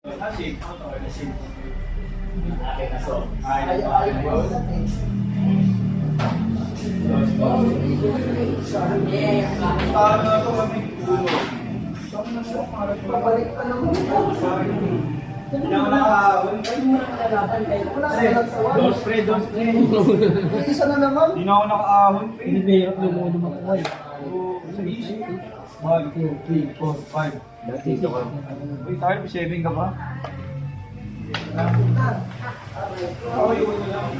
Asin, ano to? Asin. Akin na so. Paano ito kami ulo? Pabalik ka naman. Hindi ako nakahawin. Don't spray, don't spray. Isa na naman. Hindi na ako nakahawin. Hinihirap yung ulo mo ko. 1, 2, 3, 4, 5. Dito ka. Uy, tayo, saving ka ba? Okay, ulo lang.